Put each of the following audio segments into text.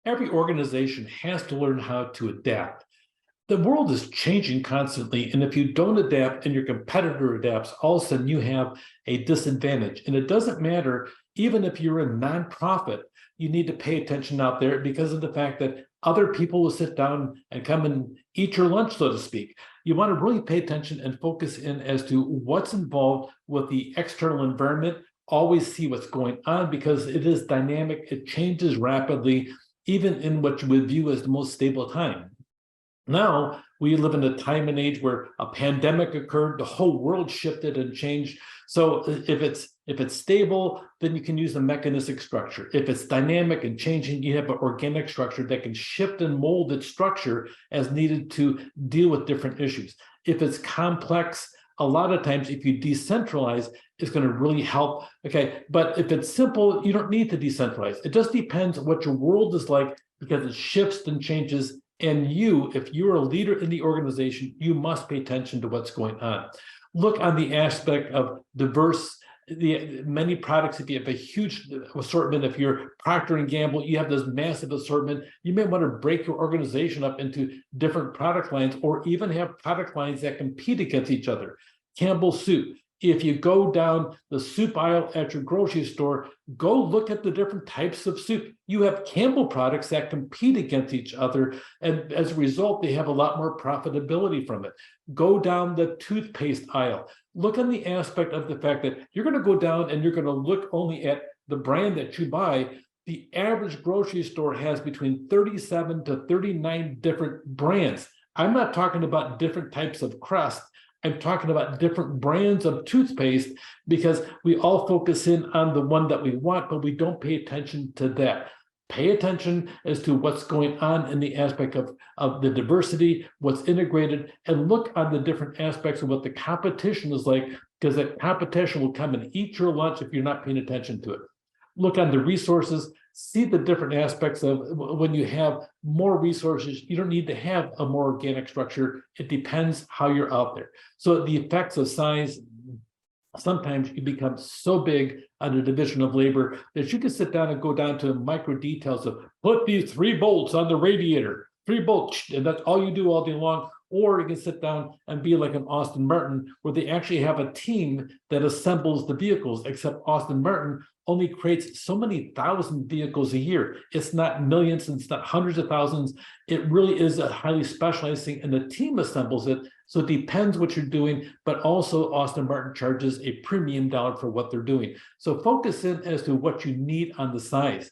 every organization has to learn how to adapt. The world is changing constantly, and if you don't adapt and your competitor adapts, all of a sudden you have a disadvantage. And it doesn't matter, even if you're a nonprofit, you need to pay attention out there because of the fact that other people will sit down and come and eat your lunch, so to speak. You want to really pay attention and focus in as to what's involved with the external environment. Always see what's going on because it is dynamic, it changes rapidly, even in what you would view as the most stable time. Now we live in a time and age where a pandemic occurred, the whole world shifted and changed. So if it's stable, then you can use the mechanistic structure. If it's dynamic and changing, you have an organic structure that can shift and mold its structure as needed to deal with different issues. If it's complex, a lot of times if you decentralize, it's going to really help. Okay, but if it's simple, you don't need to decentralize. It just depends what your world is like because it shifts and changes. And you, if you're a leader in the organization, you must pay attention to what's going on. Look on the aspect of diverse, many products. If you have a huge assortment, if you're Procter & Gamble, you have this massive assortment, you may want to break your organization up into different product lines or even have product lines that compete against each other. Campbell Soup. If you go down the soup aisle at your grocery store, go look at the different types of soup. You have Campbell products that compete against each other, and as a result, they have a lot more profitability from it. Go down the toothpaste aisle. Look on the aspect of the fact that you're going to go down and you're going to look only at the brand that you buy. The average grocery store has between 37 to 39 different brands. I'm not talking about different types of crust. I'm talking about different brands of toothpaste because we all focus in on the one that we want, but we don't pay attention to that. Pay attention as to what's going on in the aspect of the diversity, what's integrated, and look on the different aspects of what the competition is like, because that competition will come and eat your lunch if you're not paying attention to it. Look on the resources, see the different aspects of when you have more resources, you don't need to have a more organic structure. It depends how you're out there. So the effects of size, sometimes you become so big on the division of labor that you can sit down and go down to micro details of put these 3 bolts on the radiator, 3 bolts, and that's all you do all day long. Or you can sit down and be like an Aston Martin, where they actually have a team that assembles the vehicles, except Aston Martin only creates so many thousand vehicles a year. It's not millions, it's not hundreds of thousands. It really is a highly specialized thing, and the team assembles it. So it depends what you're doing, but also Aston Martin charges a premium dollar for what they're doing. So focus in as to what you need on the size.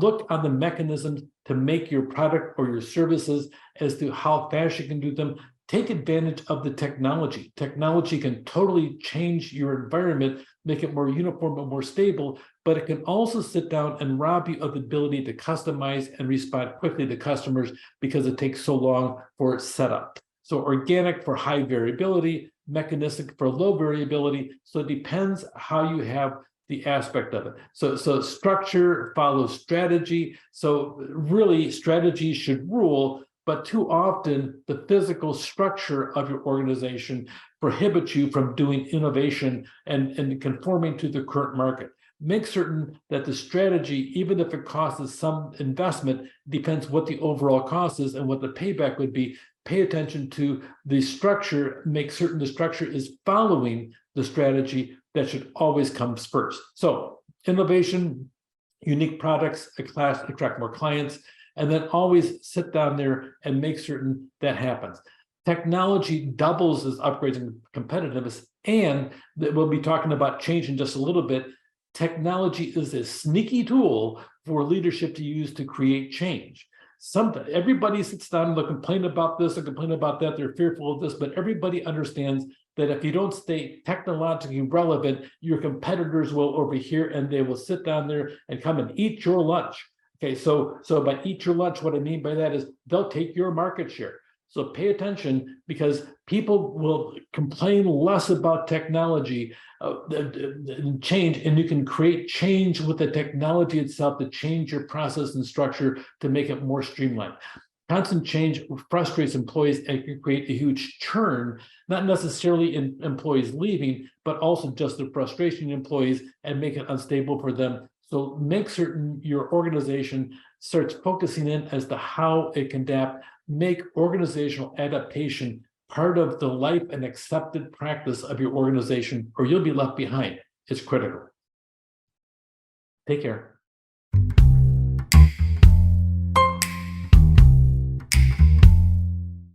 Look on the mechanisms to make your product or your services as to how fast you can do them. Take advantage of the technology. Technology can totally change your environment, make it more uniform and more stable, but it can also sit down and rob you of the ability to customize and respond quickly to customers because it takes so long for setup. So organic for high variability, mechanistic for low variability. So it depends how you have the aspect of it. So structure follows strategy. So really strategy should rule, but too often the physical structure of your organization prohibits you from doing innovation and conforming to the current market. Make certain that the strategy, even if it costs some investment, depends what the overall cost is and what the payback would be. Pay attention to the structure, make certain the structure is following the strategy. That should always come first. So innovation, unique products, attract more clients, and then always sit down there and make certain that happens. Technology doubles as upgrades and competitiveness, and we'll be talking about change in just a little bit. Technology is a sneaky tool for leadership to use to create change. Everybody sits down and they'll complain about this and complain about that. They're fearful of this, but everybody understands that if you don't stay technologically relevant, your competitors will overhear and they will sit down there and come and eat your lunch. Okay, so by eat your lunch, what I mean by that is they'll take your market share. So pay attention because people will complain less about technology change, and you can create change with the technology itself to change your process and structure to make it more streamlined. Constant change frustrates employees and can create a huge churn, not necessarily in employees leaving, but also just the frustration in employees and make it unstable for them. So make certain your organization starts focusing in as to how it can adapt, make organizational adaptation part of the life and accepted practice of your organization, or you'll be left behind. It's critical. Take care.